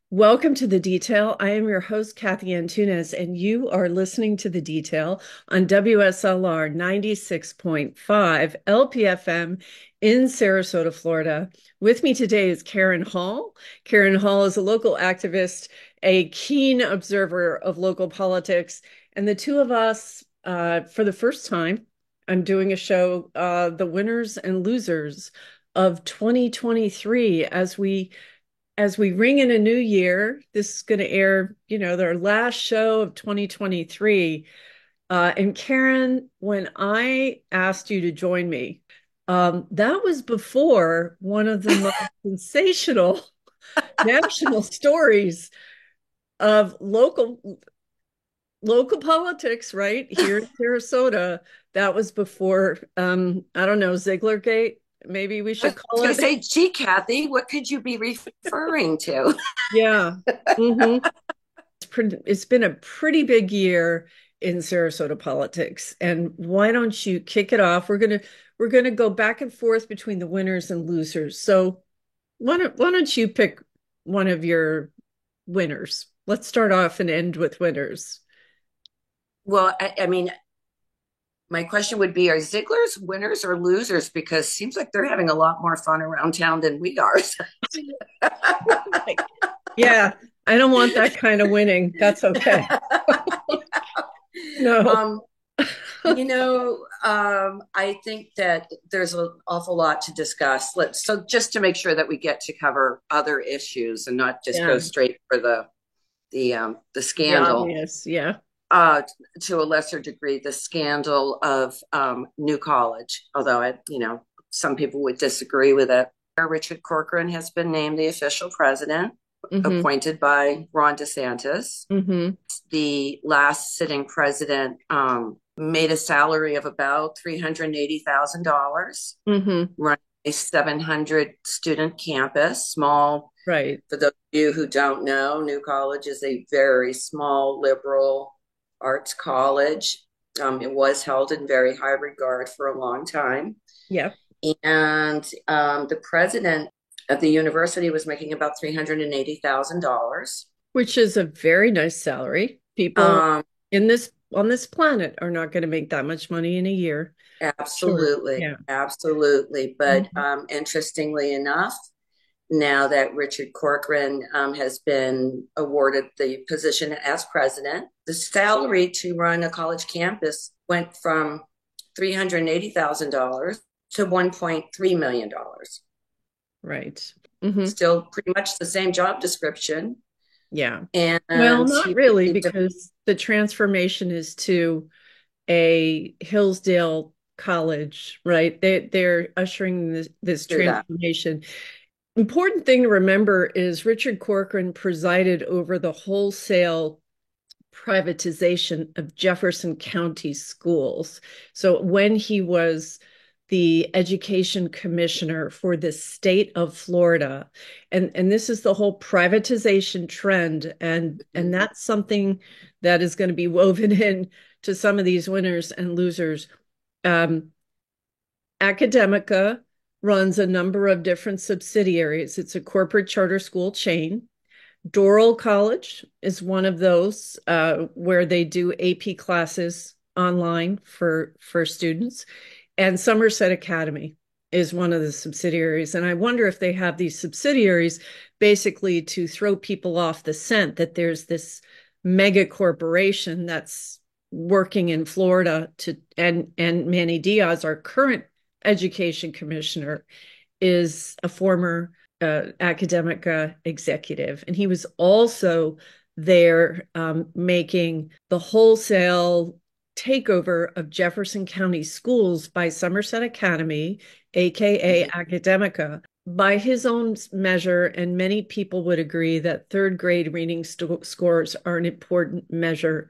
Welcome to The Detail. I am your host, Kathy Antunes, and you are listening to The Detail on WSLR 96.5 LPFM in Sarasota, Florida. With me today is Karen Hall. Karen Hall is a local activist, a keen observer of local politics, and the two of us, for the first time, I'm doing a show, The Winners and Losers of 2023, as we ring in a new year. This is going to air, their last show of 2023. And Karen, when I asked you to join me, that was before one of the most sensational national stories of local politics, right here in Sarasota. That was before, I don't know, Zieglergate, maybe we I should was call going it. to say, gee, Kathy, what could you be referring to? Yeah. hmm it's been a pretty big year in Sarasota politics. And why don't you kick it off? We're gonna go back and forth between the winners and losers. So why don't you pick one of your winners? Let's start off and end with winners. Well, I mean, my question would be, are Ziegler's winners or losers? Because it seems like they're having a lot more fun around town than we are. Yeah, I don't want that kind of winning. That's okay. No. um, I think that there's an awful lot to discuss. So just to make sure that we get to cover other issues and not just go Yeah, straight for the the scandal. obvious. Yeah. uh, to a lesser degree, the scandal of New College, although some people would disagree with it. Richard Corcoran has been named the official president, hmm appointed by Ron DeSantis. hmm The last sitting president made a salary of about $380,000, hmm running a 700 student campus, small. Right. For those of you who don't know, New College is a very small liberal arts college. It was held in very high regard for a long time. Yeah. And the president of the university was making about $380,000. Which is a very nice salary. People Um, in this on this planet are not going to make that much money in a year. Sure. absolutely, Yeah. absolutely. But Mhm. interestingly enough, now that Richard Corcoran has been awarded the position as president, the salary to run a college campus went from $380,000 to $1.3 million. Right. hmm Still pretty much the same job description. Yeah. Well, And not he really, received because the transformation is to a Hillsdale college, right? They're ushering this that. transformation. Important thing to remember is Richard Corcoran presided over the wholesale privatization of Jefferson County schools. So when he was the education commissioner for the state of Florida, and this is the whole privatization trend, and that's something that is going to be woven in to some of these winners and losers. Um, Academica runs a number of different subsidiaries. It's a corporate charter school chain. Doral College is one of those where they do AP classes online for students, and Somerset Academy is one of the subsidiaries. And I wonder if they have these subsidiaries basically to throw people off the scent that there's this mega corporation that's working in Florida and Manny Diaz, our current education commissioner, is a former academic executive, and he was also there making the wholesale takeover of Jefferson County schools by Somerset Academy, aka Academica. By his own measure, and many people would agree that third grade reading scores are an important measure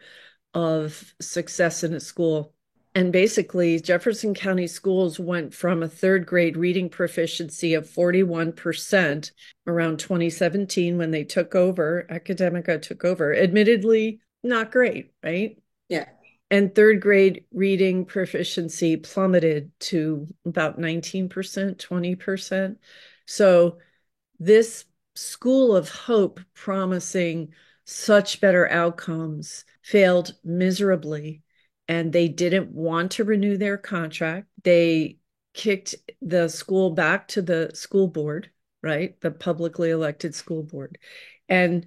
of success in a school. And basically, Jefferson County schools went from a third grade reading proficiency of 41% around 2017 when they took over, Academica took over. Admittedly, not great, right? Yeah. And third grade reading proficiency plummeted to about 19%, 20%. So this school of hope promising such better outcomes failed miserably, and they didn't want to renew their contract. They kicked the school back to the school board, right? The publicly elected school board. And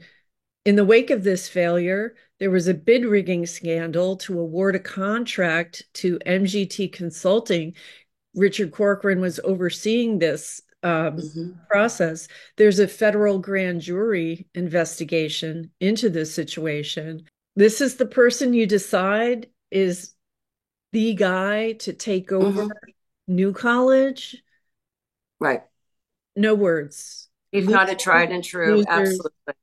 in the wake of this failure, there was a bid rigging scandal to award a contract to MGT Consulting. Richard Corcoran was overseeing this Mm-hmm. process. There's a federal grand jury investigation into this situation. This is the person you decide is the guy to take over Mm-hmm. New College. Right. No words. He's not a tried and true. Losers. Absolutely.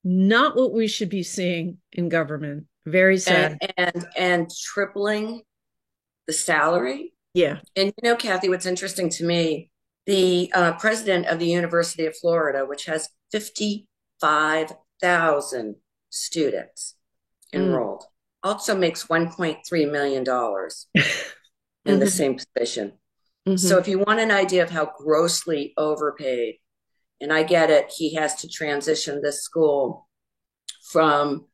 Not what we should be seeing in government. Very sad. And tripling the salary. Yeah. And Kathy, what's interesting to me, the president of the University of Florida, which has 55,000 students enrolled, also makes $1.3 million in the same position. So if you want an idea of how grossly overpaid, and I get it, he has to transition this school from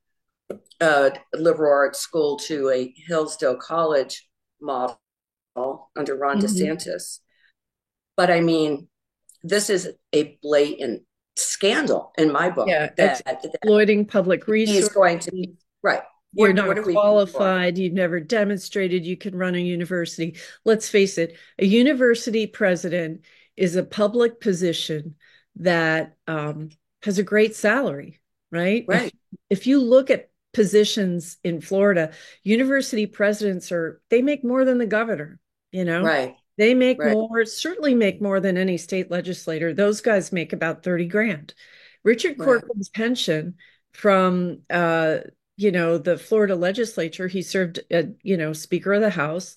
a liberal arts school to a Hillsdale College model under Ron DeSantis. But I mean, this is a blatant scandal in my book. Yeah, exploiting public resources. He's going to be, right. You're not qualified. You've never demonstrated you can run a university. Let's face it, a university president is a public position that has a great salary, right? Right. If you look at positions in Florida, university presidents they make more than the governor, Right. They make more, certainly make more than any state legislator. Those guys make about 30 grand. Richard Corcoran's pension from the Florida legislature, he served as, Speaker of the House,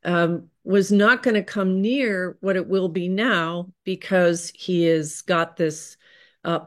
was not going to come near what it will be now because he has got this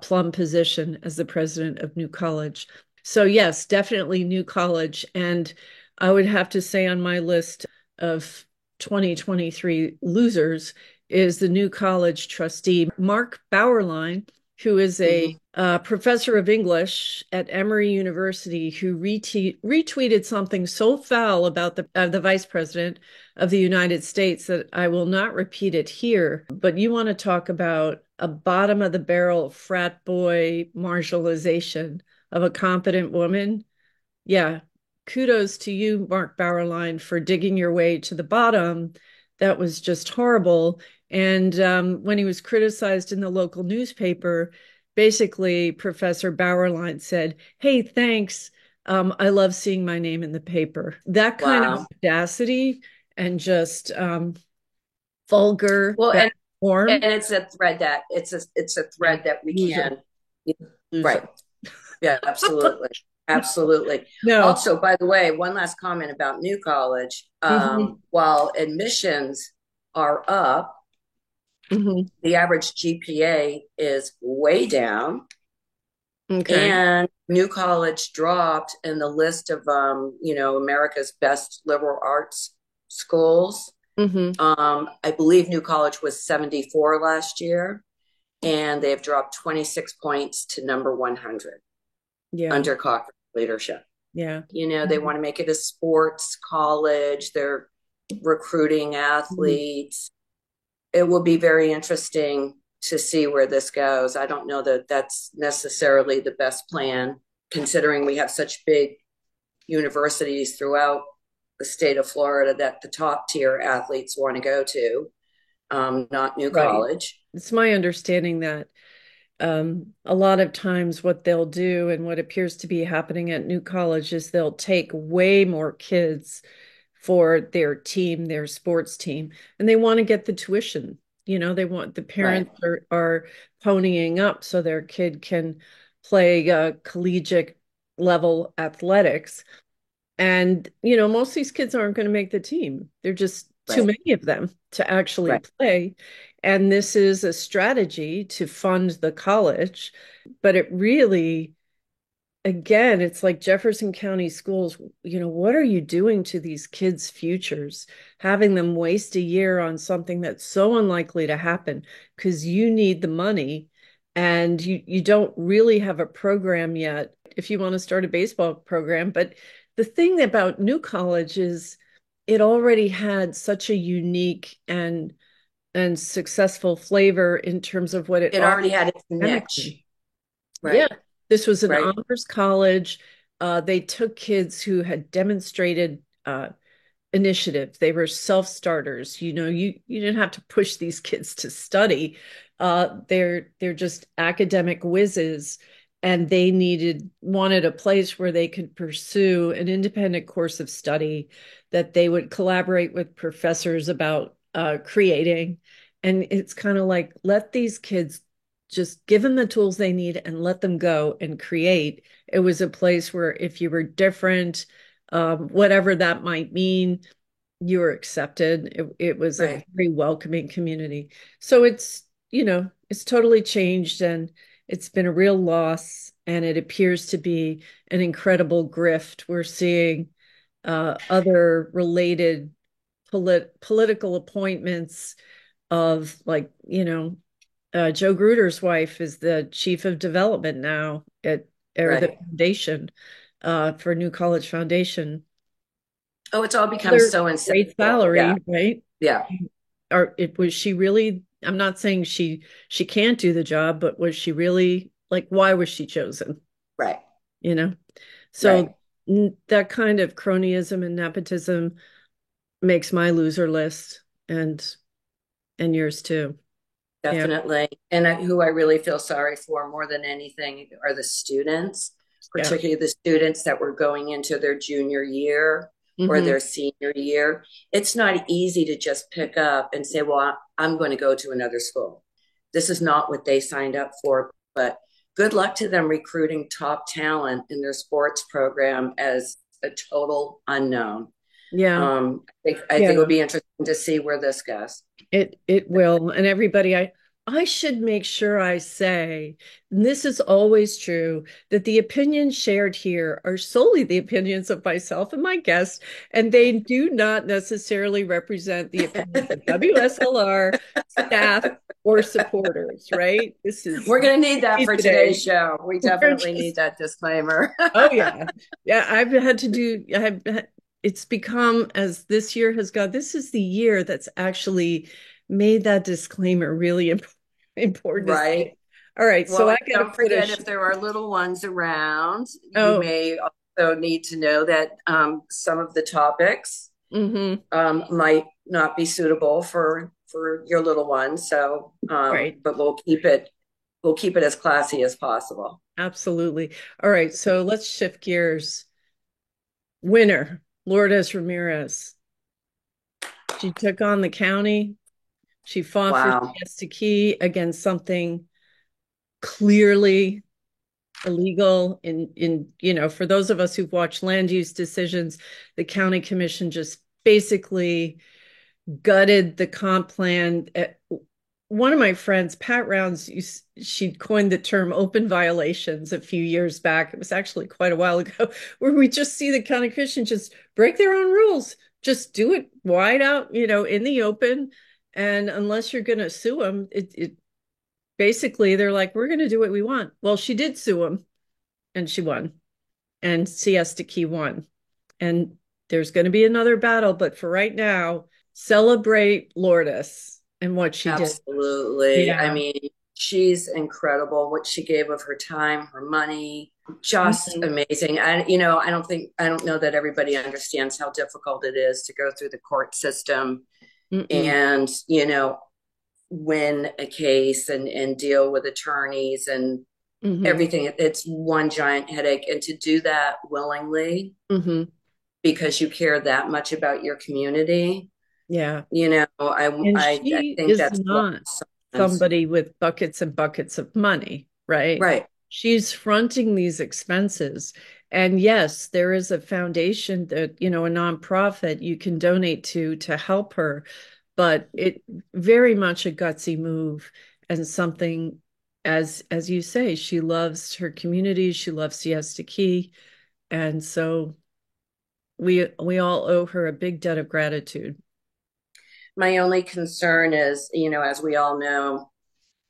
plum position as the president of New College. So yes, definitely New College. And I would have to say on my list of 2023 losers is the New College trustee, Mark Bauerlein, who is a professor of English at Emory University, who retweeted something so foul about the vice president of the United States that I will not repeat it here. But you want to talk about a bottom of the barrel frat boy marginalization of a competent woman? Yeah. Kudos to you, Mark Bauerlein, for digging your way to the bottom. That was just horrible. And when he was criticized in the local newspaper, basically Professor Bauerlein said, "Hey, thanks. I love seeing my name in the paper." That kind of audacity and just vulgar. Well, and it's a thread that we can. Right. Yeah, absolutely. Absolutely. No. Also, by the way, one last comment about New College. While admissions are up, the average GPA is way down. Okay. And New College dropped in the list of, America's best liberal arts schools. I believe New College was 74 last year, and they have dropped 26 points to number 100 under Cochran's leadership. Yeah. They want to make it a sports college. They're recruiting athletes. It will be very interesting to see where this goes. I don't know that that's necessarily the best plan, considering we have such big universities throughout the state of Florida that the top tier athletes want to go to, not New College. It's my understanding that a lot of times what they'll do and what appears to be happening at New College is they'll take way more kids for their team, their sports team, and they want to get the tuition. They want the parents are ponying up so their kid can play collegiate level athletics. And, most of these kids aren't going to make the team. They're just too many of them to actually play. And this is a strategy to fund the college. But it really, again, it's like Jefferson County Schools, what are you doing to these kids' futures? Having them waste a year on something that's so unlikely to happen because you need the money. and you don't really have a program yet if you want to start a baseball program. But the thing about New College is it already had such a unique and successful flavor in terms of what it It offered already had its niche. academically. Yeah, Right, this was an right, honors college. They took kids who had demonstrated initiative. They were self-starters. You didn't have to push these kids to study. They're just academic whizzes, and they wanted a place where they could pursue an independent course of study that they would collaborate with professors about creating. And it's kind of like let these kids just give them the tools they need and let them go and create. It was a place where if you were different, whatever that might mean, you were accepted. It was a right. very welcoming community. So it's totally changed and it's been a real loss. And it appears to be an incredible grift. We're seeing other related political appointments of like, Joe Gruder's wife is the chief of development now at or the Right. foundation for New College Foundation. Oh, it's all become Other so great insensible. Yeah, salary, right? yeah, Or it was she really, I'm not saying she can't do the job, but was she really like why was she chosen? right, You know? So right. that kind of cronyism and nepotism makes my loser list and yours too. Yeah. Definitely. And who I really feel sorry for more than anything are the students, Yeah. particularly the students that were going into their junior year or Hmm. their senior year. It's not easy to just pick up and say, well, I'm going to go to another school. This is not what they signed up for, but good luck to them recruiting top talent in their sports program as a total unknown. Yeah. I think it'll Yeah. be interesting to see where this goes. It will. And everybody, I should make sure I say, and this is always true, that the opinions shared here are solely the opinions of myself and my guests, and they do not necessarily represent the opinions of WSLR staff or supporters, right? This is We're going to need that me for today. today's show. We We're definitely need just, that disclaimer. oh yeah. Yeah, it's become as this year has gone, this is the year that's actually made that disclaimer really important to say. Right. All right, so Well, I and got to don't put a forget if there are little ones around, you oh, may also need to know that some of the topics mm-hmm, might not be suitable for your little one. So, right, but we'll keep it as classy as possible. absolutely. All right, so let's shift gears. Winner, Lourdes Ramirez. She took on the county. She fought for Wow. Siesta Key against something clearly illegal for those of us who've watched land use decisions, the county commission just basically gutted the comp plan. One of my friends, Pat Rounds, she coined the term open violations a few years back. It was actually quite a while ago, where we just see the county commission just break their own rules, just do it wide out, in the open. And unless you're going to sue them, it basically they're like, we're going to do what we want. Well, she did sue them and she won. And Siesta Key won. And there's going to be another battle, but for right now, celebrate Lourdes and what she did. Absolutely. I Yeah. mean, she's incredible. What she gave of her time, her money, just Mhm. amazing. I don't know that everybody understands how difficult it is to go through the court system Mm-mm. and, win a case and deal with attorneys and Hmm. everything. It's one giant headache. And to do that willingly Hmm. because you care that much about your community, Yeah. I And I she think is that's lost not sometimes. somebody with buckets and buckets of money, right? Right. She's fronting these expenses. And yes, there is a foundation that, a nonprofit you can donate to help her, but it very much a gutsy move and something as you say, she loves her community, she loves Siesta Key, and so we all owe her a big debt of gratitude. My only concern is, as we all know,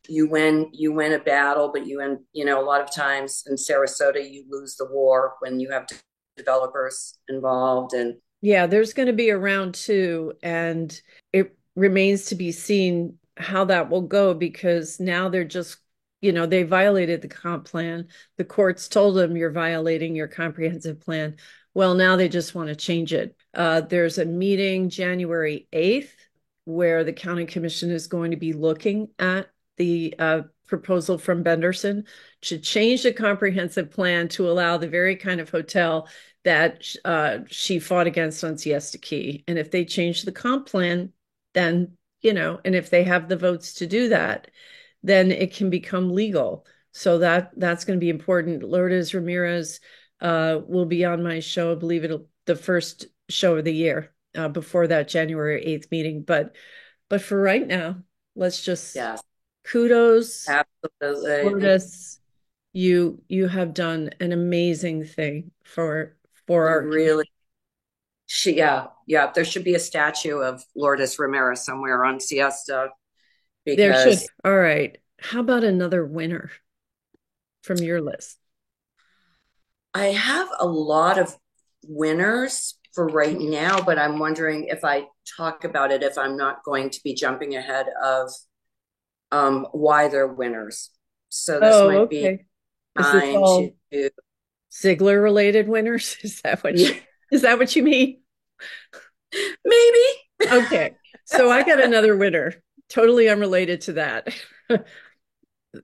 you win a battle, but a lot of times in Sarasota you lose the war when you have developers involved. And Yeah, there's going to be a round two, and it remains to be seen how that will go because now they're just, they violated the comp plan. The courts told them you're violating your comprehensive plan. Well, now they just want to change it. There's a meeting January 8th where the county commission is going to be looking at the proposal from Benderson to change the comprehensive plan to allow the very kind of hotel that she fought against on Siesta Key. And if they change the comp plan, then, and if they have the votes to do that, then it can become legal. So that's going to be important. Lourdes Ramirez will be on my show. I believe it'll the first show of the year before that January 8th meeting. But for right now, let's just yes, kudos, absolutely. Lourdes. You have done an amazing thing for You our really, yeah. There should be a statue of Lourdes Ramirez somewhere on Siesta there should. because All right. How about another winner from your list? I have a lot of winners for right now, but I'm wondering if I talk about it, if I'm not going to be jumping ahead of why they're winners. So this Oh, might be okay. Is this time all to, Ziegler related winners? yeah, Is that what you mean? maybe. Okay. So I got another winner, totally unrelated to that.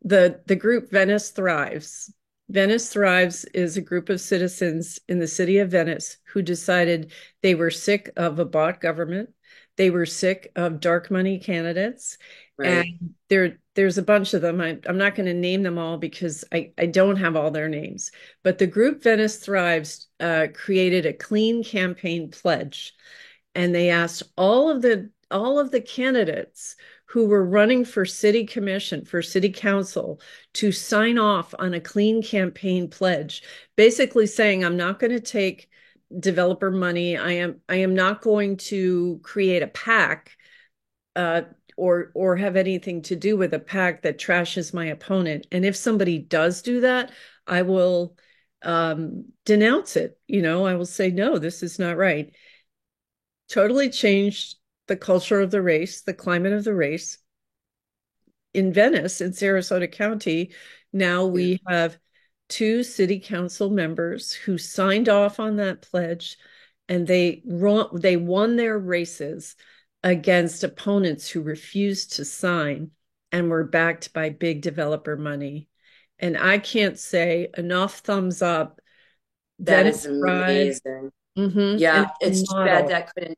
The group Venice Thrives. Venice Thrives is a group of citizens in the city of Venice who decided they were sick of a bought government. They were sick of dark money candidates. And Right. there's a bunch of them. I'm not going to name them all because I don't have all their names. But the group Venice Thrives created a clean campaign pledge, and they asked all of the candidates who were running for city commission, for city council, to sign off on a clean campaign pledge, basically saying, I'm not going to take developer money. I am not going to create a PAC uh, or have anything to do with a PAC that trashes my opponent. And if somebody does do that, I will denounce it. I will say, no, this is not right. Totally changed the culture of the race, the climate of the race. In Venice, in Sarasota County, now Yeah. we have two city council members who signed off on that pledge, and they won their races against opponents who refused to sign and were backed by big developer money. And I can't say enough thumbs up. That Venice is Thrive, amazing. and Yeah, it's too bad model. that couldn't,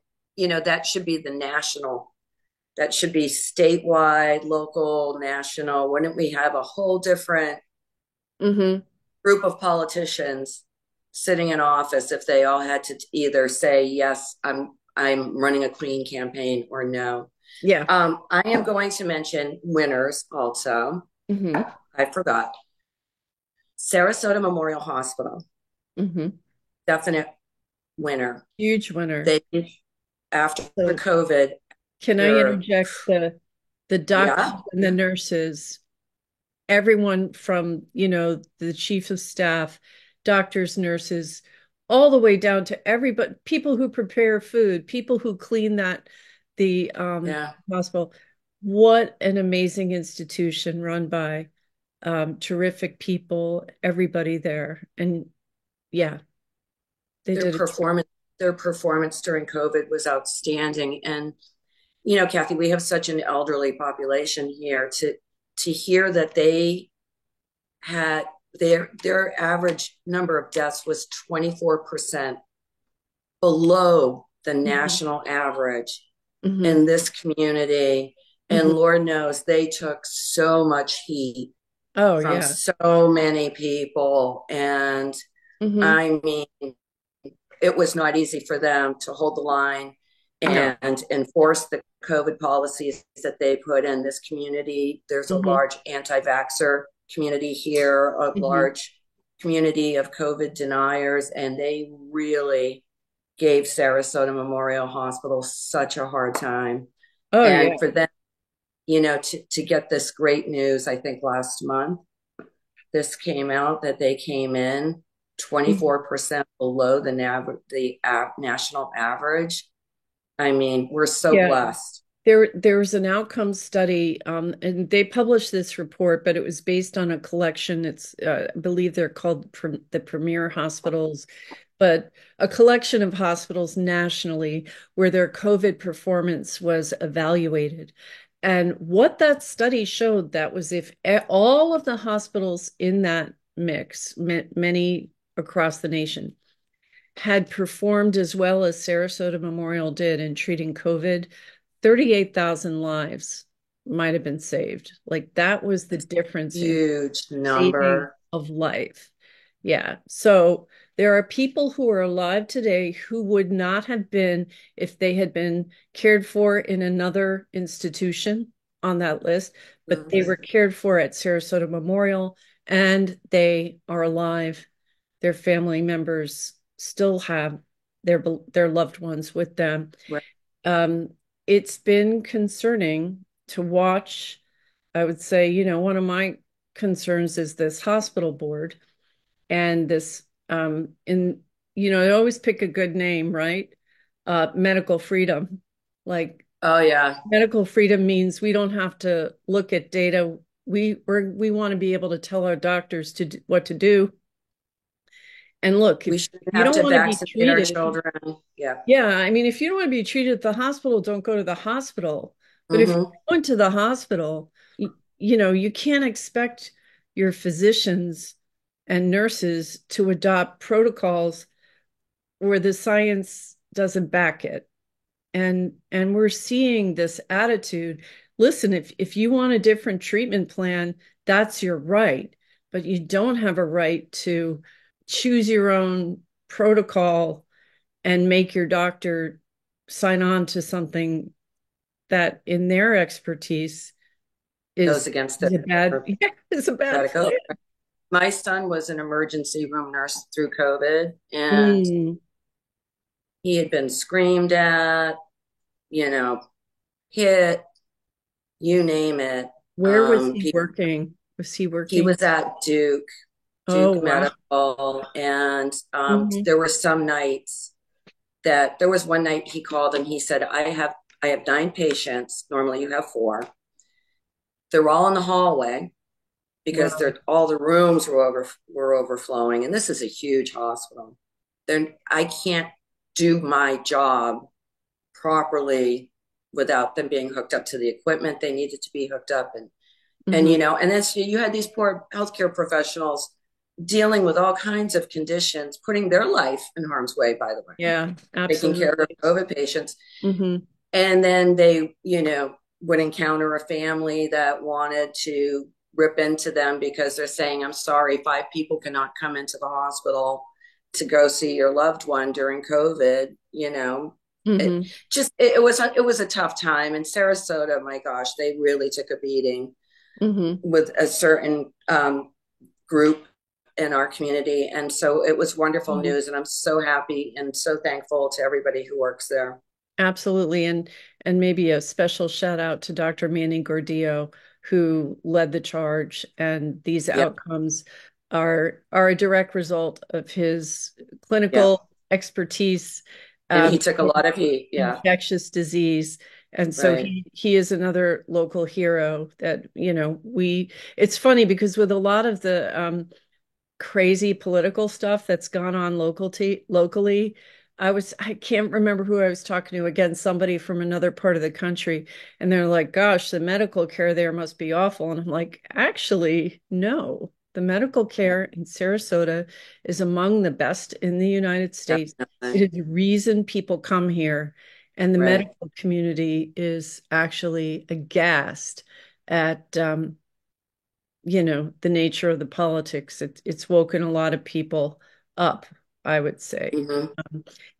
that should be that should be statewide, local, national. Wouldn't we have a whole different Hmm. group of politicians sitting in office if they all had to either say, yes, I'm running a clean campaign or no? Yeah. I am going to mention winners also. Hmm. I forgot. Sarasota Memorial Hospital, Hmm. definite winner. Huge winner. They, after So COVID, can I they're, interject the doctors yeah, and the nurses, everyone from, the chief of staff, doctors, nurses, all the way down to everybody, people who prepare food, people who clean the yeah. hospital. What an amazing institution run by terrific people, everybody there. And yeah, they Their did it. performance, their performance during COVID was outstanding. And Kathy, we have such an elderly population here to hear that they had their average number of deaths was 24% below the Mhm. national average Mhm. in this community. And Mhm. Lord knows they took so much heat Oh from yeah. so many people. And Mhm. I mean, it was not easy for them to hold the line No. and enforce the COVID policies that they put in this community. There's a Mhm. large anti vaxxer community here, a Mhm. large community of COVID deniers, and they really gave Sarasota Memorial Hospital such a hard time. Oh yeah. And for them, to get this great news. I think last month this came out that they came in 24% below the national average. I mean, we're so Yeah. blessed. There was an outcome study, and they published this report, but it was based on a collection. I believe they're called the Premier Hospitals, but a collection of hospitals nationally where their COVID performance was evaluated. And what that study showed that was if all of the hospitals in that mix, many across the nation, had performed as well as Sarasota Memorial did in treating COVID, 38,000 lives might have been saved. Like that was the difference in Huge saving number. of life. Yeah. So there are people who are alive today who would not have been if they had been cared for in another institution on that list, but they were Mhm. cared for at Sarasota Memorial and they are alive. Their family members still have their loved ones with them. Right. Um, it's been concerning to watch. I would say, one of my concerns is this hospital board and this I always pick a good name, right? Medical freedom. Like Oh yeah. medical freedom means we don't have to look at data. We want to be able to tell our doctors what to do. And look, if We shouldn't you have don't to want to be vaccinate our treated, children. Yeah. yeah, I mean, if you don't want to be treated at the hospital, don't go to the hospital. But if you're Hmm. going to the hospital, you can't expect your physicians and nurses to adopt protocols where the science doesn't back it. And we're seeing this attitude. Listen, if you want a different treatment plan, that's your right, but you don't have a right to choose your own protocol and make your doctor sign on to something that in their expertise Goes is against is the a bad or is a bad medical. plan. My son was an emergency room nurse through COVID, and Mm. he had been screamed at, you know, hit, you name it. Where was he People, working? Was he he working? was at Oh, Duke wow. Medical, and Hmm. there were some nights that there was one night he called and he said, I have 9 patients. Normally you have 4. They're all in the hallway because Wow. all the rooms were overflowing, and this is a huge hospital. Then I can't do my job properly without them being hooked up to the equipment they needed to be hooked up, and Hmm. and then so you had these poor healthcare professionals dealing with all kinds of conditions, putting their life in harm's way, by the way, Yeah, taking care of absolutely. COVID patients. Hmm. And then they, would encounter a family that wanted to rip into them because they're saying, I'm sorry, 5 people cannot come into the hospital to go see your loved one during COVID. It Hmm. it was a tough time. In Sarasota, my gosh, they really took a beating Hmm. with a certain group in our community. And so it was wonderful Hmm. news. And I'm so happy and so thankful to everybody who works there. Absolutely. And maybe a special shout out to Dr. Manny Gordillo, who led the charge. And these Yep. outcomes are a direct result of his Yep. clinical expertise And he um, took a lot of heat. Yeah. infectious disease. And so Right. he is another local hero that, it's funny because with a lot of the crazy political stuff that's gone on locally. I can't remember who I was talking to again, somebody from another part of the country, and they're like, gosh, the medical care there must be awful. And I'm like, actually, no. The medical care in Sarasota is among the best in the United States. It Definitely. is the reason people come here. And the Right. medical community is actually aghast at the nature of the politics. It's woken a lot of people up, I would say. Hmm.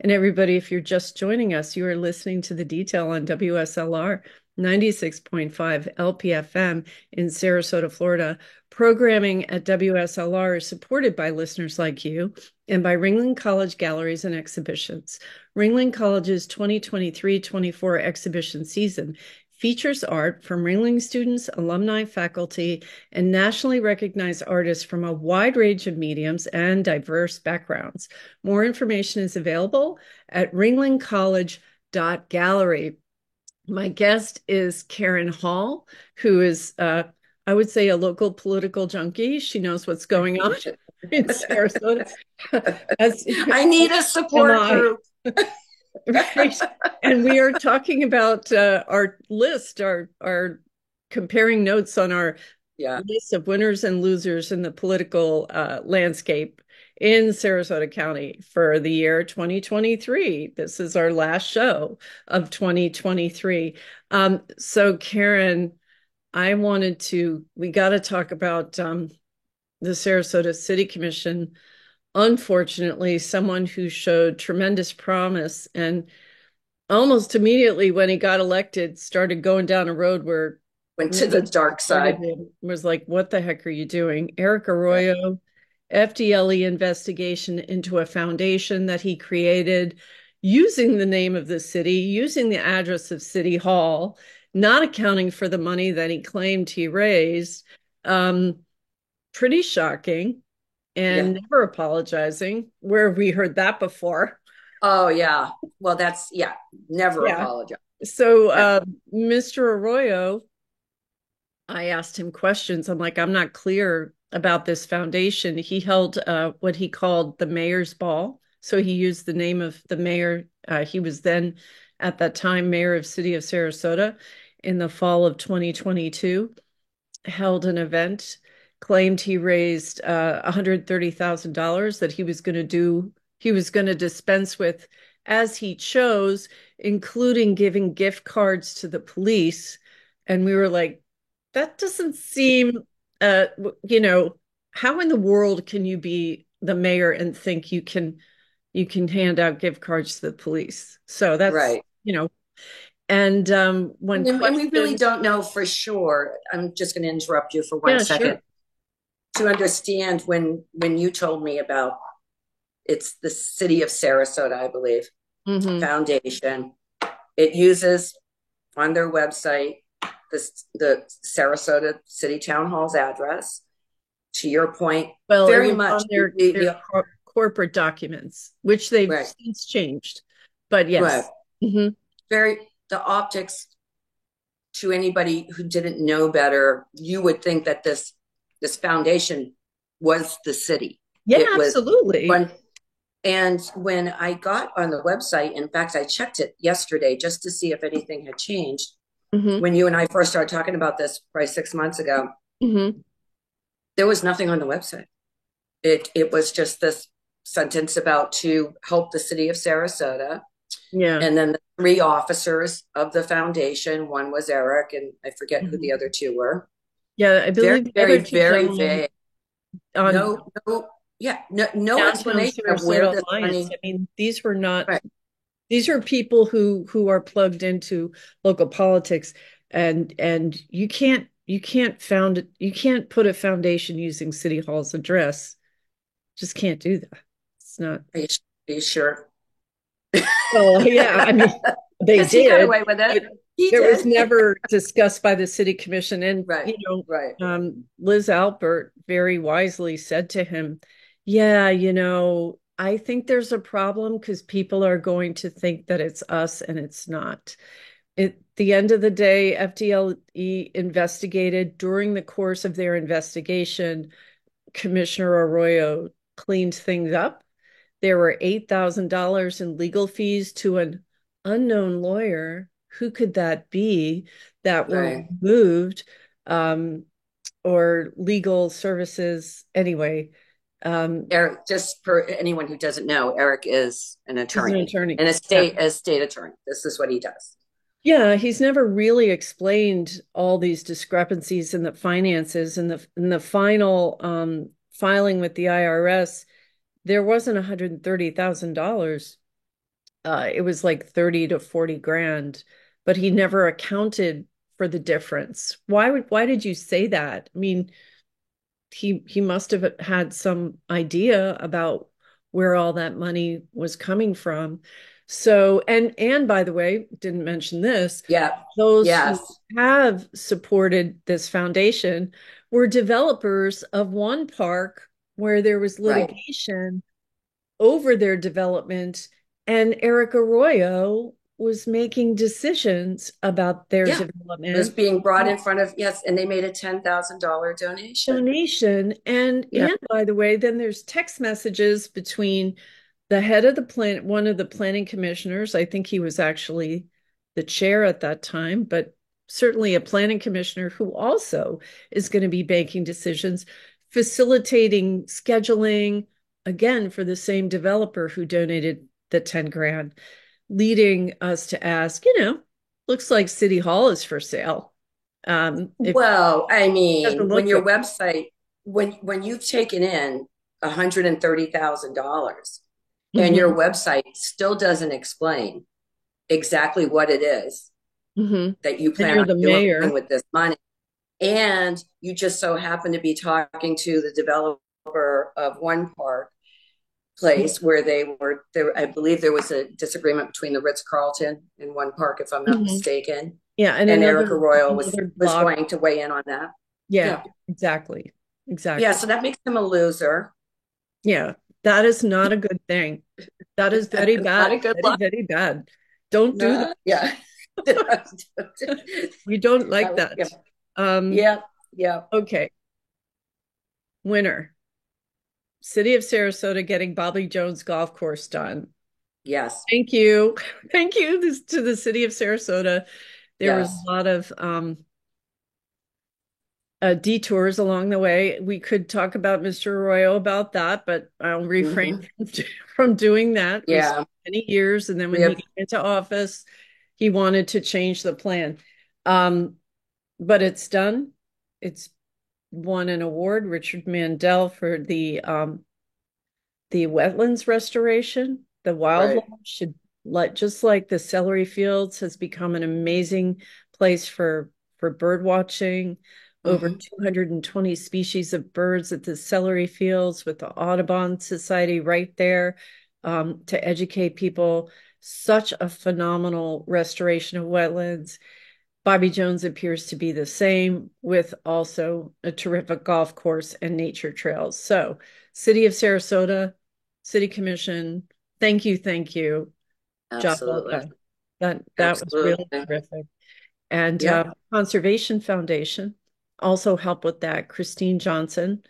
And everybody, if you're just joining us, you are listening to The Detail on WSLR 96.5 LPFM in Sarasota, Florida. Programming at WSLR is supported by listeners like you and by Ringling College Galleries and Exhibitions. Ringling College's 2023-24 exhibition season features art from Ringling students, alumni, faculty, and nationally recognized artists from a wide range of mediums and diverse backgrounds. More information is available at ringlingcollege.gallery. My guest is Karen Hall, who is, I would say, a local political junkie. She knows what's going on in Sarasota. As I need a support group. Right. And we are talking about our list, our comparing notes on our list of winners and losers in the political landscape in Sarasota County for the year 2023. This is our last show of 2023. So Karen, we got to talk about the Sarasota City Commission. Unfortunately, someone who showed tremendous promise and almost immediately when he got elected started going down a road where went to the dark side. Was like, what the heck are you doing? Eric Arroyo, FDLE investigation into a foundation that he created using the name of the city, using the address of City Hall, not accounting for the money that he claimed he raised. Pretty shocking. And never apologizing. Where have we heard that before? Oh, yeah. Well, never apologize. So Mr. Arroyo, I asked him questions. I'm like, I'm not clear about this foundation. He held what he called the mayor's ball. So he used the name of the mayor. He was then, at that time, mayor of City of Sarasota in the fall of 2022, held an event, claimed he raised $130,000 that he was going to dispense with as he chose, including giving gift cards to the police. And we were like, that doesn't seem, how in the world can you be the mayor and think you can hand out gift cards to the police? So that's right. And and we really don't know for sure. I'm just going to interrupt you for one second. Sure. To understand when you told me about it's the City of Sarasota, I believe, foundation. It uses on their website the Sarasota City Town Hall's address. To your point, very much their corporate documents, which they've since changed. But yes, very the optics. To anybody who didn't know better, you would think that this foundation was the city. Yeah, absolutely. And when I got on the website, in fact, I checked it yesterday just to see if anything had changed. When you and I first started talking about this probably 6 months ago, there was nothing on the website. It was just this sentence about to help the city of Sarasota. Yeah. And then the 3 officers of the foundation, one was Eric, and I forget who the other 2 were. Yeah, I believe very vague. No explanation of where this money. I mean, these were not. Right. These are people who are plugged into local politics, and you can't put a foundation using City Hall's address. Just can't do that. It's not. Are you sure? Oh yeah, I mean, they did. He got away with it. It was never discussed by the city commission. And, Liz Albert very wisely said to him, yeah, I think there's a problem because people are going to think that it's us and it's not. At the end of the day, FDLE investigated. During the course of their investigation, Commissioner Arroyo cleaned things up. There were $8,000 in legal fees to an unknown lawyer. Who could that be that were moved, or legal services? Anyway, Eric, just for anyone who doesn't know, Eric is an attorney, and a state attorney. This is what he does. Yeah, he's never really explained all these discrepancies in the finances. In the final filing with the IRS, there wasn't $130,000. It was like 30 to 40 grand, but he never accounted for the difference. Why did you say that? I mean, he must have had some idea about where all that money was coming from. So, and by the way, didn't mention this, Yeah. those who Yes. have supported this foundation were developers of one park where there was Right. litigation over their development, and Eric Arroyo was making decisions about their Yeah. It was development. being brought in front of, yes, and they made a $10,000 donation. Donation. Yeah. And by the way, then there's text messages between the head of the plan, one of the planning commissioners. I think he was actually the chair at that time, but certainly a planning commissioner who also is going to be making decisions, facilitating scheduling again for the same developer who donated the 10 grand, leading us to ask, looks like City Hall is for sale. If Well, I it doesn't mean, when look your good. website, when you've taken in $130,000 and your Hmm. website still doesn't explain exactly what it is Hmm. that you And plan you're on the doing mayor. with this money, and you just so happen to be talking to the developer of one park place where they were there, I believe there was a disagreement between the Ritz-Carlton in one park, if I'm not Mhm. mistaken, Yeah, and and Eric Arroyo another was block. going to weigh in on that. Yeah, Yeah. exactly. Yeah, Exactly. so that makes him a loser. Yeah, that is not a good thing. That is very Not bad. a good Very, luck. very bad. Don't do that. No, yeah. We don't like Yeah, that. Um, yeah, yeah. okay. Winner. City of Sarasota getting Bobby Jones Golf Course done. Yes, Thank you. Thank you to the city of Sarasota. There was a yes. lot of detours along the way. We could talk about Mr. Arroyo about that, but I'll refrain Hmm. from doing that. We spent Yeah, many years, and then we when he have. got into office, he wanted to change the plan. Um, but it's done. It's won an award, Richard Mandel, for the wetlands restoration. The wildlife Right. should, like, just like the celery fields has become an amazing place for bird watching. Over Hmm. 220 species of birds at the celery fields with the Audubon Society right there, to educate people. Such a phenomenal restoration of wetlands. Bobby Jones appears to be the same, with also a terrific golf course and nature trails. So, City of Sarasota, City Commission, thank you. Job well Absolutely. done. That was really Absolutely. terrific. And Yep. Conservation Foundation also helped with that. Christine Johnson,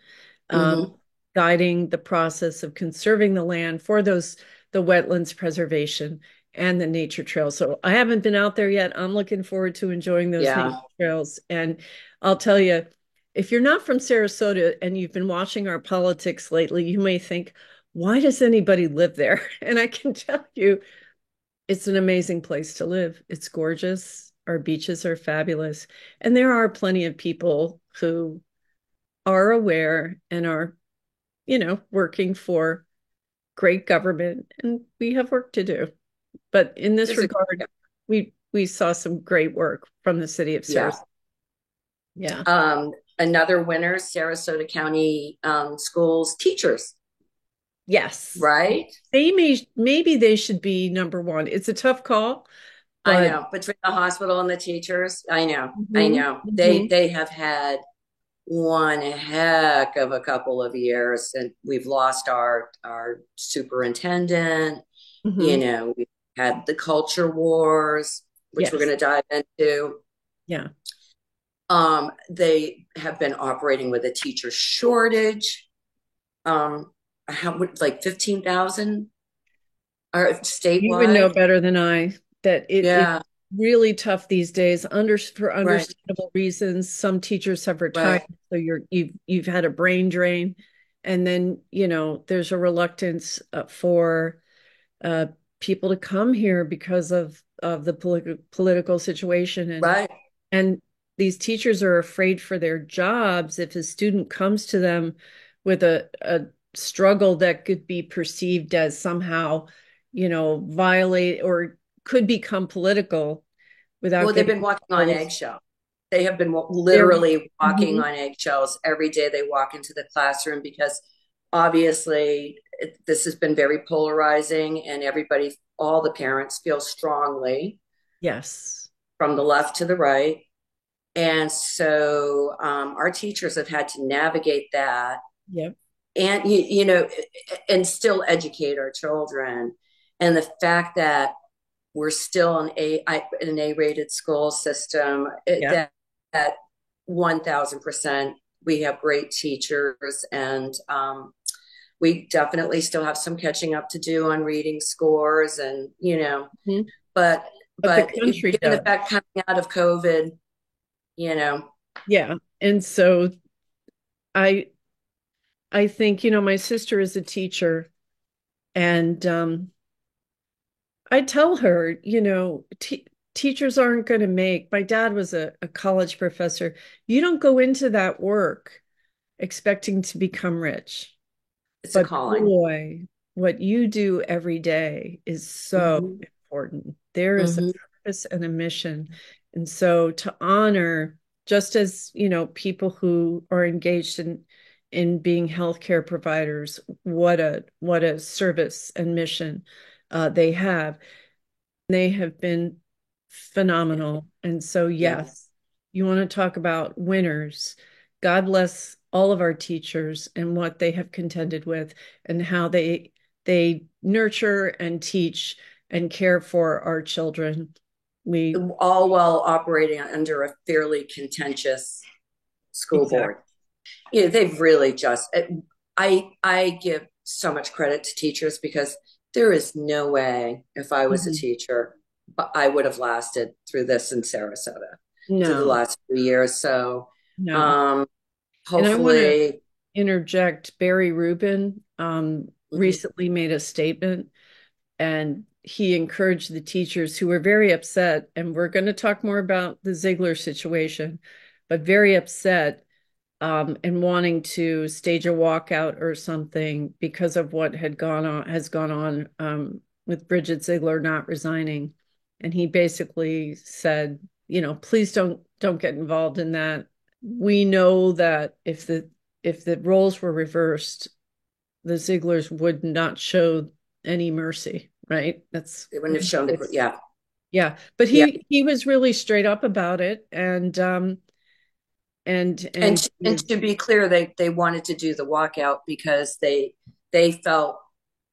um, Hmm. guiding the process of conserving the land for the wetlands preservation and the nature trails. So I haven't been out there yet. I'm looking forward to enjoying those nature Yeah. trails. And I'll tell you, if you're not from Sarasota and you've been watching our politics lately, you may think, why does anybody live there? And I can tell you, it's an amazing place to live. It's gorgeous. Our beaches are fabulous. And there are plenty of people who are aware and are, working for great government. And we have work to do. But in this There's a regard, we saw some great work from the city of yeah. Sarasota. Yeah. Another winner, Sarasota County schools teachers, Yes. right? Maybe they should be number one. It's a tough call, I but know, between the hospital and the teachers, I know, I mhm, know. mhm. They have had one heck of a couple of years, and we've lost our superintendent. You Mhm. know, we had the culture wars, which we're going Yes. to dive into. Yeah. They have been operating with a teacher shortage. How like 15,000 are You would know statewide? better than I that it's Yeah, really tough these days, for right, understandable reasons. Some teachers have retired, right, so you've had a brain drain, and then there's a reluctance for uh, people to come here because of the political situation, right, and these teachers are afraid for their jobs if a student comes to them with a struggle that could be perceived as somehow, violate or could become political without well, they've getting been walking on police. eggshells. They have been There. literally walking Mhm. on eggshells every day they walk into the classroom, because obviously this has been very polarizing, and everybody all the parents feel strongly Yes. from the left to the right. And so our teachers have had to navigate that Yep. and, and still educate our children. And the fact that we're still an A-rated school system, Yeah. that 1,000%, we have great teachers, and we definitely still have some catching up to do on reading scores, and Mhm. but But the country given the does. fact coming out of COVID, you know, Yeah. And so I I think, my sister is a teacher, and I tell her, teachers aren't going to make, my dad was a college professor. You don't go into that work expecting to become rich. it's a But calling. boy, what you do every day is so Hmm. important. There is a Hmm. purpose and a mission. And so to honor, just as, people who are engaged in being healthcare providers, what a service and mission they have. They have been phenomenal. And so, Yes. yes, you want to talk about winners. God bless all of our teachers and what they have contended with and how they nurture and teach and care for our children. We All while operating under a fairly contentious school board. exactly. They've really just. I give so much credit to teachers because there is no way if I was a Mhm. teacher, but I would have lasted through this in Sarasota through the No, last few years. So no. um, And I want to hopefully, interject. Barry Rubin mhm. recently made a statement, and he encouraged the teachers who were very upset. And we're going to talk more about the Ziegler situation, but very upset and wanting to stage a walkout or something because of what has gone on with Bridget Ziegler not resigning. And he basically said, please don't get involved in that. We know that if the roles were reversed, the Zieglers would not show any mercy, right? That's They wouldn't have shown the, it's yeah, yeah. But yeah. he was really straight up about it, and he And was to be clear, they wanted to do the walkout because they felt,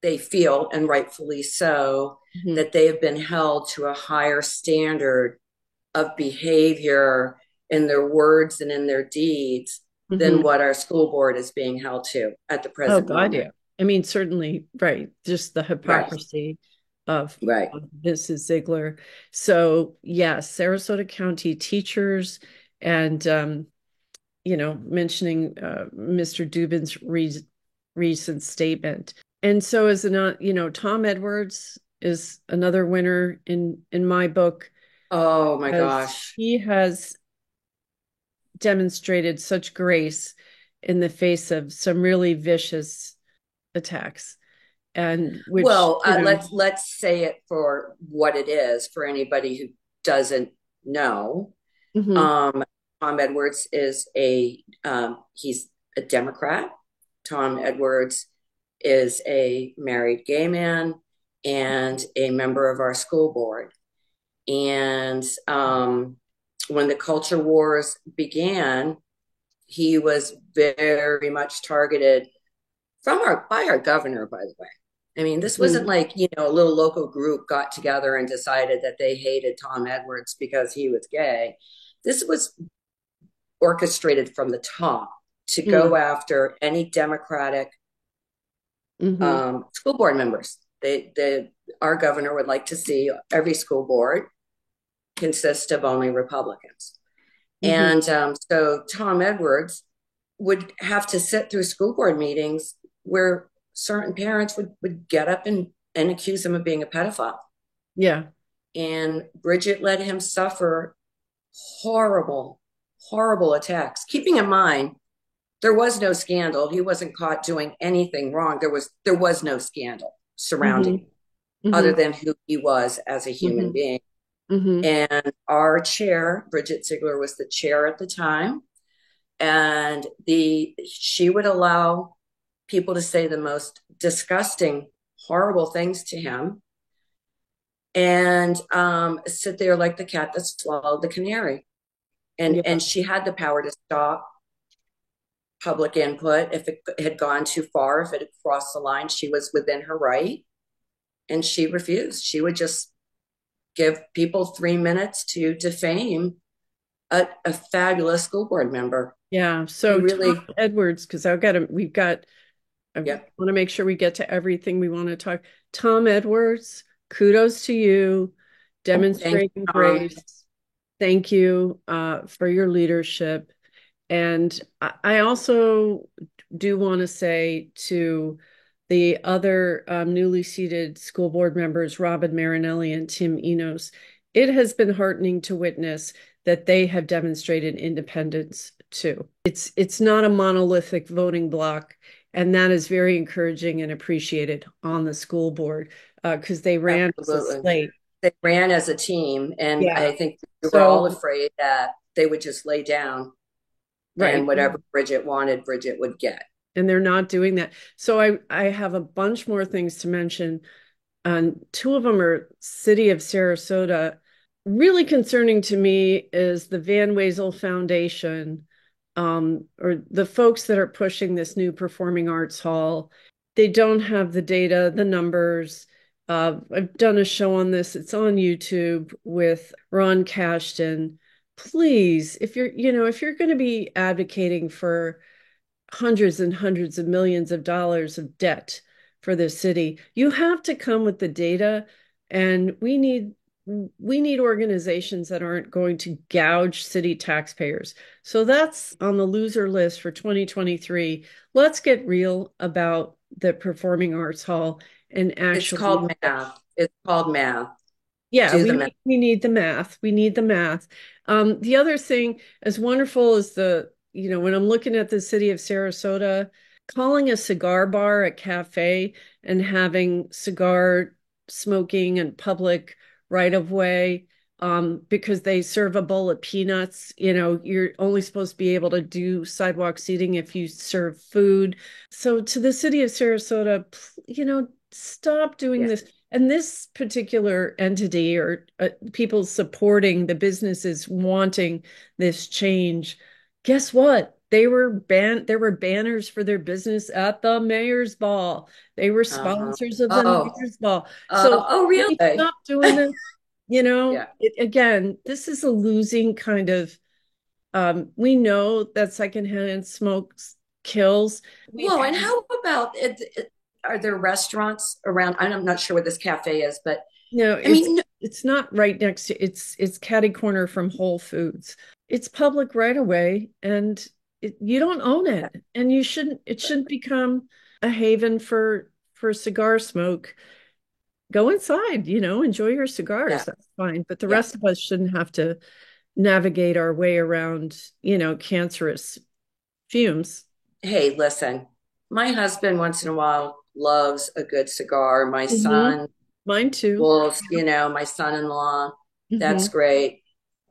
they feel, and rightfully so, mhm. that they have been held to a higher standard of behavior in their words and in their deeds than Mhm. what our school board is being held to at the Oh present God, moment. yeah. I mean, certainly, right. Just the Right, hypocrisy of, right. of Mrs. Ziegler. So, yes, Sarasota County teachers and mentioning Mr. Dubin's recent statement. And so is not, Tom Edwards is another winner in my book, Oh my as gosh. he has demonstrated such grace in the face of some really vicious attacks, and which, Well, let's say it for what it is for anybody who doesn't know. mhm. Um, Tom Edwards is he's a Democrat. Tom Edwards is a married gay man and a member of our school board. And when the culture wars began, he was very much targeted by our governor, by the way. I mean, this wasn't Mhm. like, a little local group got together and decided that they hated Tom Edwards because he was gay. This was orchestrated from the top to go Mm. after any Democratic Mhm. school board members. Our governor would like to see every school board consist of only Republicans. Mhm. And so Tom Edwards would have to sit through school board meetings where certain parents would get up and accuse him of being a pedophile. Yeah. And Bridget let him suffer horrible, horrible attacks. Keeping in mind, there was no scandal. He wasn't caught doing anything wrong. There was no scandal surrounding Mhm. him other Mhm. than who he was as a human Mhm. being. Mhm. And our chair, Bridget Ziegler, was the chair at the time, and she would allow people to say the most disgusting, horrible things to him. and sit there like the cat that swallowed the canary. And Yeah. she had the power to stop public input if it had gone too far, if it had crossed the line. She was within her right, and she refused. She would just give people 3 minutes to defame a fabulous school board member. Yeah. She So Tom really, Edwards, because I yeah. want to make sure we get to everything we want to talk. Tom Edwards, kudos to you, Oh, thank demonstrating you, Tom. grace. Thank you for your leadership. And I also do want to say to the other newly seated school board members, Robin Marinelli and Tim Enos, it has been heartening to witness that they have demonstrated independence too. It's not a monolithic voting bloc, and that is very encouraging and appreciated on the school board because they ran as a Absolutely. slate. They ran as a team, and Yeah. I think we were all So, afraid that they would just lay down and right. whatever Bridget wanted, Bridget would get. And they're not doing that. So I have a bunch more things to mention. Two of them are City of Sarasota. Really concerning to me is the Van Wezel Foundation, or the folks that are pushing this new performing arts hall. They don't have the data, the numbers. I've done a show on this. It's on YouTube with Ron Cashton. Please, if you're going to be advocating for hundreds and hundreds of millions of dollars of debt for this city, you have to come with the data, and we need organizations that aren't going to gouge city taxpayers. So that's on the loser list for 2023. Let's get real about the Performing Arts Hall and It's actually, called math. It's called math. yeah, Do the we math. need, we need the math. We need the math. The other thing, as wonderful as when I'm looking at the city of Sarasota, calling a cigar bar a cafe and having cigar smoking and public right of way, because they serve a bowl of peanuts. You're only supposed to be able to do sidewalk seating if you serve food. So to the city of Sarasota, stop doing Yeah. this. And this particular entity, or people supporting the businesses wanting this change, guess what? There were banners for their business at the mayor's ball. They were Uh-huh. sponsors of the Oh, mayor's ball. So oh, can we really? stop doing this? Yeah. Again, this is a losing kind of. We know that secondhand smoke kills. We've Well, and had how about are there restaurants around? I'm not sure what this cafe is, but No, I it's mean, no, it's not right next to it's catty corner from Whole Foods. It's public right away, and you don't own it, and it shouldn't become a haven for cigar smoke. Go inside, enjoy your cigars. yeah, That's fine, but the yeah. rest of us shouldn't have to navigate our way around, cancerous fumes. Hey, listen, my husband once in a while loves a good cigar. My Hmm. son Mine too. will, my son-in-law, that's Hmm. great.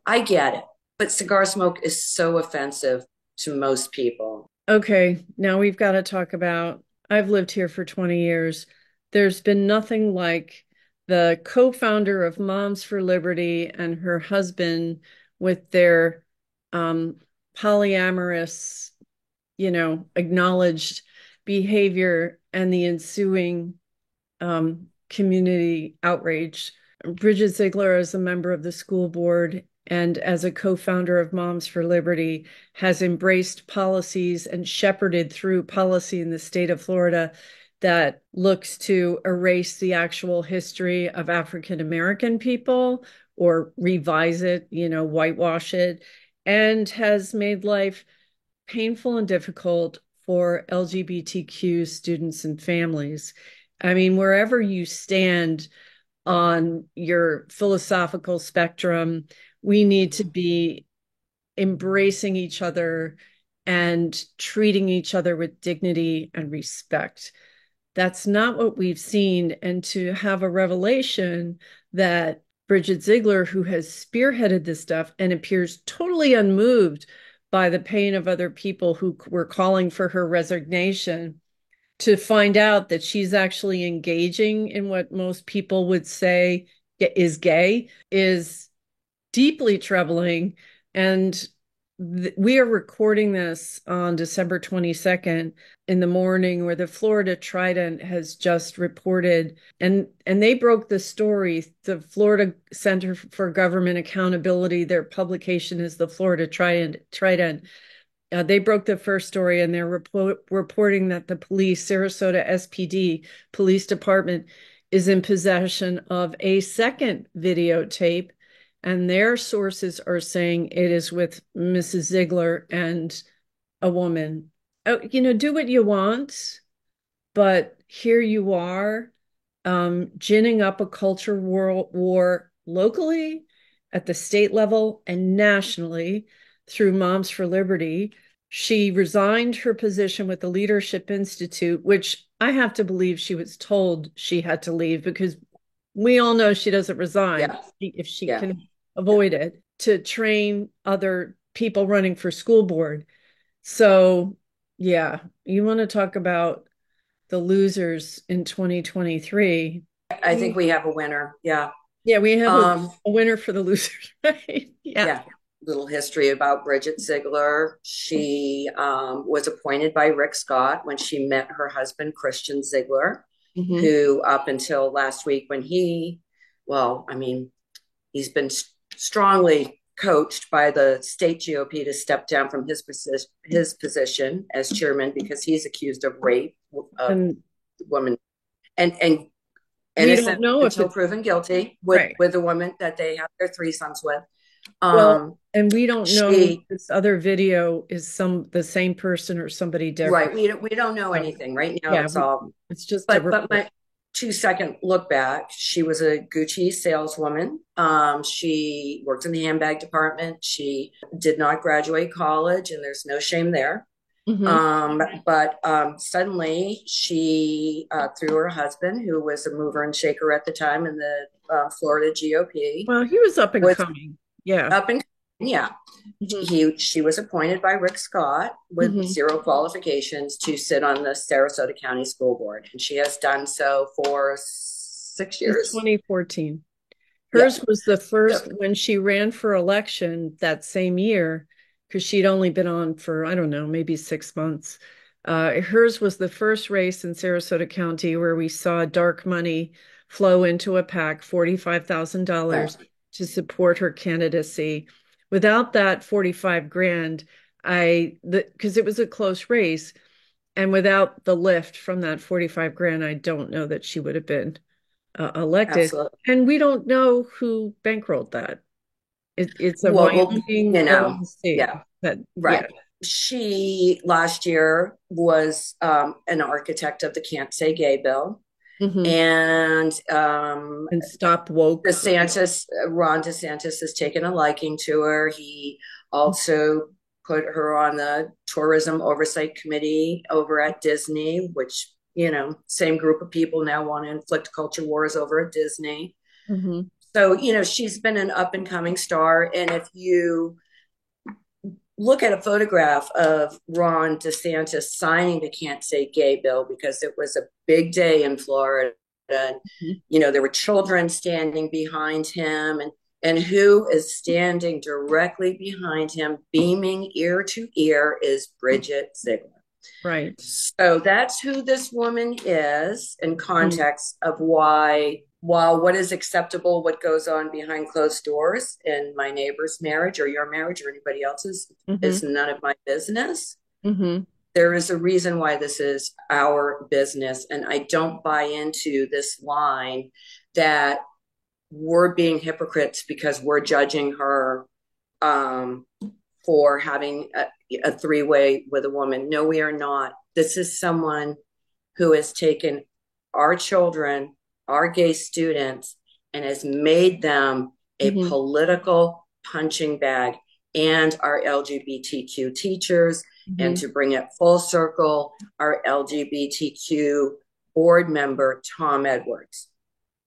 I get it, but cigar smoke is so offensive to most people. Okay, now we've got to talk about. I've lived here for 20 years. There's been nothing like the co-founder of Moms for Liberty and her husband with their um, polyamorous, acknowledged behavior and the ensuing community outrage. Bridget Ziegler, as a member of the school board and as a co-founder of Moms for Liberty, has embraced policies and shepherded through policy in the state of Florida that looks to erase the actual history of African American people or revise it, whitewash it, and has made life painful and difficult for LGBTQ students and families. I mean, wherever you stand on your philosophical spectrum, we need to be embracing each other and treating each other with dignity and respect. That's not what we've seen. And to have a revelation that Bridget Ziegler, who has spearheaded this stuff and appears totally unmoved by the pain of other people who were calling for her resignation, to find out that she's actually engaging in what most people would say is gay is deeply troubling. And we are recording this on December 22nd in the morning, where the Florida Trident has just reported, and they broke the story. The Florida Center for Government Accountability, their publication is the Florida Trident. They broke the first story, and they're reporting that the police, Sarasota SPD Police Department, is in possession of a second videotape, and their sources are saying it is with Mrs. Ziegler and a woman. Oh, do what you want, but here you are, ginning up a culture war locally, at the state level, and nationally through Moms for Liberty. She resigned her position with the Leadership Institute, which I have to believe she was told she had to leave, because we all know she doesn't resign Yeah. if she Yeah. can avoid it, to train other people running for school board. So, yeah, you want to talk about the losers in 2023. I think we have a winner. Yeah. Yeah, we have Um, a winner for the losers, right? Yeah. yeah. Little history about Bridget Ziegler. She was appointed by Rick Scott when she met her husband, Christian Ziegler, Mm-hmm. who up until last week, when well, I mean, he's been strongly coached by the state GOP to step down from his position as chairman, because he's accused of rape of And woman, and we don't innocent know if until it's proven guilty, right. with a woman that they have their threesomes with. Well, Um, and we don't know if she this other video is the same person or somebody Right. different. We don't know So, anything right now. yeah, It's all. it's just a But report. my 2 second look back, she was a Gucci saleswoman. She worked in the handbag department. She did not graduate college, and there's no shame there. Mm-hmm. But suddenly she, through her husband, who was a mover and shaker at the time in the Florida GOP, Well, he was up and was coming. Yeah. up and yeah, Mm-hmm. she was appointed by Rick Scott with Mm-hmm. zero qualifications to sit on the Sarasota County School Board, and she has done so for 6 years. 2014. Yeah. Hers was the So, first when she ran for election that same year, because she'd only been on for, I don't know, maybe 6 months. Hers was the first race in Sarasota County where we saw dark money flow into a PAC, $45,000 to support her candidacy. Without that 45 grand, because it was a close race, and without the lift from that 45 grand, I don't know that she would have been elected. absolutely. And we don't know who bankrolled that. It's a Well, Wyoming LLC. yeah, That, yeah. right. She last year was an architect of the Can't Say Gay bill, Hmm. and And stop woke. Ron DeSantis has taken a liking to her. He also put her on the tourism oversight committee over at Disney, which, same group of people now want to inflict culture wars over at Disney. Hmm. So, she's been an up and coming star. And if you look at a photograph of Ron DeSantis signing the Can't Say Gay bill, because it was a big day in Florida. And, there were children standing behind him, and who is standing directly behind him, beaming ear to ear, is Bridget Ziegler. Right. So that's who this woman is in Mm-hmm. context of why, while what is acceptable, what goes on behind closed doors in my neighbor's marriage or your marriage or anybody else's is none of my business. Mm-hmm. There is a reason why this is our business. And I don't buy into this line that we're being hypocrites because we're judging her for having a three-way with a woman. No, we are not. This is someone who has taken our children, our gay students, and has made them a Mm-hmm. political punching bag, and our LGBTQ teachers, Mm-hmm. and to bring it full circle, our LGBTQ board member, Tom Edwards.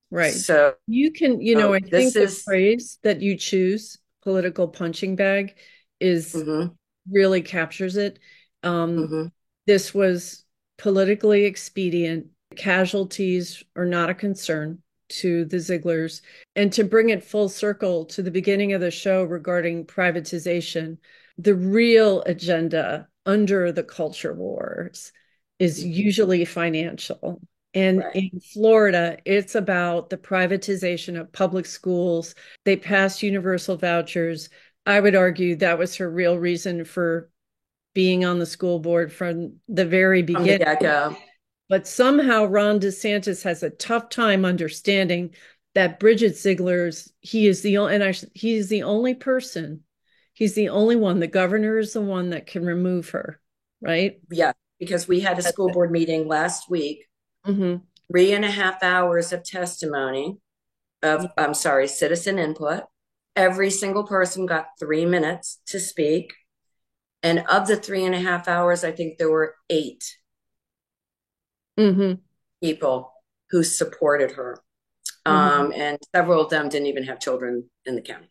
Right. So You can, I this think the is, phrase that you choose, political punching bag, is mm-hmm, really captures it. Um, mm-hmm, this was politically expedient. Casualties are not a concern. to the Zieglers. And to bring it full circle to the beginning of the show regarding privatization, the real agenda under the culture wars is Mhm. usually financial. And Right. in Florida, it's about the privatization of public schools. They passed universal vouchers. I would argue that was her real reason for being on the school board from the very From the beginning. get-go. But somehow Ron DeSantis has a tough time understanding that Bridget Ziegler's he is the only he is the only person. He's the only one. The governor is the one that can remove her, right? Yeah, because we had a That's school it. board meeting last week, Mm-hmm. 3.5 hours of testimony of, I'm sorry, citizen input. Every single person got 3 minutes to speak. And of the 3.5 hours, I think there were Mm-hmm. people who supported her. Mm-hmm. And several of them didn't even have children in the county.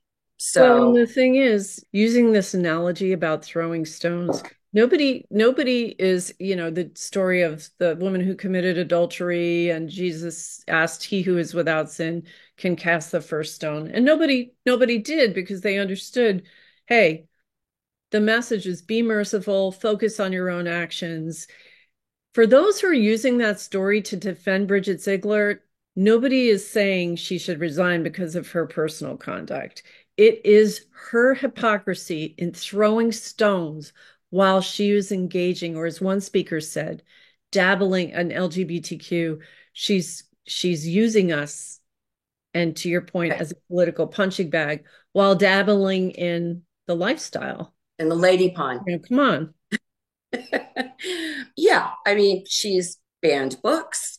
Well, and So, the thing is, using this analogy about throwing stones, nobody is, the story of the woman who committed adultery and Jesus asked, he who is without sin can cast the first stone. And nobody did because they understood, hey, the message is be merciful, focus on your own actions. For those who are using that story to defend Bridget Ziegler, nobody is saying she should resign because of her personal conduct. It is her hypocrisy in throwing stones while she was engaging, or as one speaker said, dabbling in LGBTQ. She's using us, and to your point, as a political punching bag while dabbling in the lifestyle. in the Lady Pond. Come on. Yeah, I mean, she's banned books.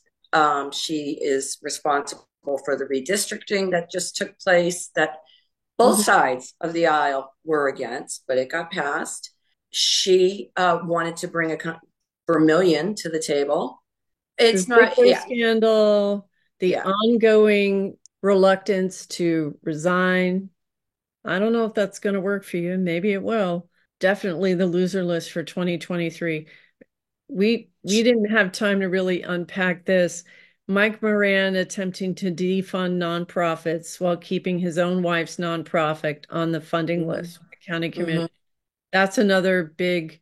She is responsible for the redistricting that just took place that both Mhm. sides of the aisle were against, but it got passed. She wanted to bring a Vermillion to the table. The It's not, Ziegler yeah, scandal, the yeah. ongoing reluctance to resign. I don't know if that's going to work for you. Maybe it will. Definitely the loser list for 2023. We didn't have time to really unpack this. Mike Moran attempting to defund nonprofits while keeping his own wife's nonprofit on the funding Mm-hmm. list with the county commission. Mm-hmm. That's another big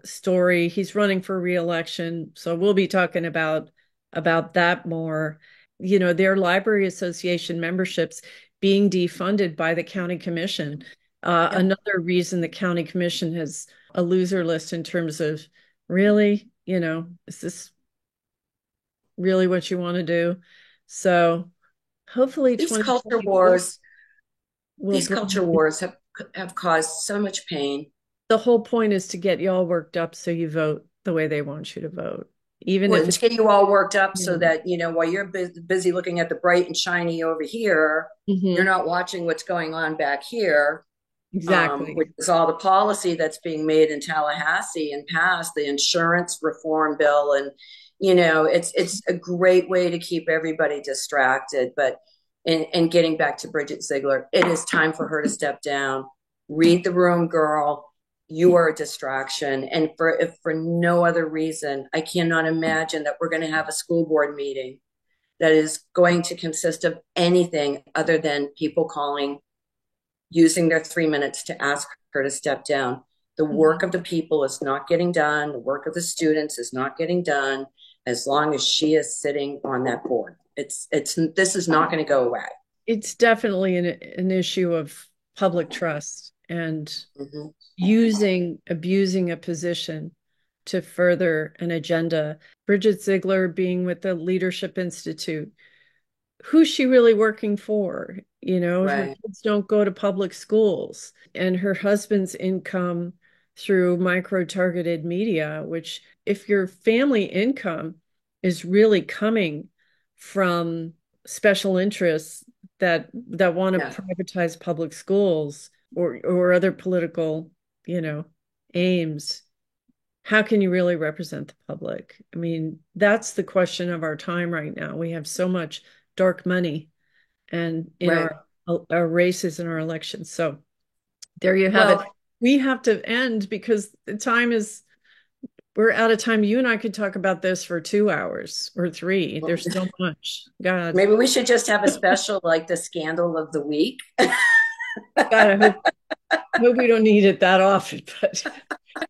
story. He's running for reelection, so we'll be talking about that more. Their library association memberships being defunded by the county commission. Yep. Another reason the county commission has a loser list in terms of really, is this really what you want to do? So hopefully These culture 2024 wars, will these culture bring. wars have caused so much pain. The whole point is to get you all worked up so you vote the way they want you to vote, even Well, if to it's get you all worked up so mm, that, while you're busy looking at the bright and shiny over here, you're mhm, not watching what's going on back here, which exactly. is all the policy that's being made in Tallahassee and passed, the insurance reform bill. And, it's a great way to keep everybody distracted. But in getting back to Bridget Ziegler, it is time for her to step down. Read the room, girl. You are a distraction. And if for no other reason, I cannot imagine that we're going to have a school board meeting that is going to consist of anything other than people calling, using their 3 minutes to ask her to step down. The Mhm. work of the people is not getting done. The work of the students is not getting done as long as she is sitting on that board. This is not going to go away. It's definitely an issue of public trust and Mm-hmm. abusing a position to further an agenda. Bridget Ziegler being with the Leadership Institute, who's she really working for? Her Right. kids don't go to public schools, and her husband's income through micro-targeted media, which if your family income is really coming from special interests that want Yeah. to privatize public schools or other political, you know, aims, how can you really represent the public? I mean, that's the question of our time right now. We have so much dark money and in Right. our races and our elections. So there you have it. Well, We have to end because the time is we're out of time. You and I could talk about this for 2 hours or three. Well, There's so much. God, maybe we should just have a special like the scandal of the week. God, I hope we don't need it that often, but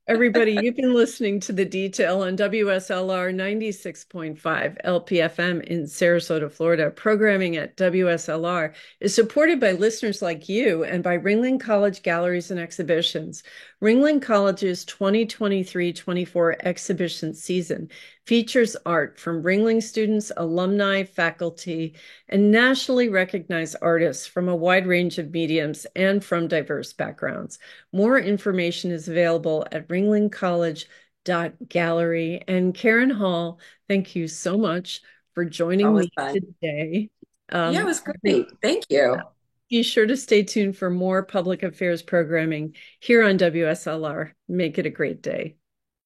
everybody, you've been listening to The Detail on WSLR 96.5 LPFM in Sarasota, Florida. Programming at WSLR is supported by listeners like you and by Ringling College Galleries and Exhibitions. Ringling College's 2023-24 exhibition season features art from Ringling students, alumni, faculty, and nationally recognized artists from a wide range of mediums and from diverse backgrounds. More information is available at ringlingcollege.gallery. And Karen Hall, thank you so much for joining Always me fun. today. Yeah, it was great. Thank you. Be sure to stay tuned for more public affairs programming here on WSLR. Make it a great day.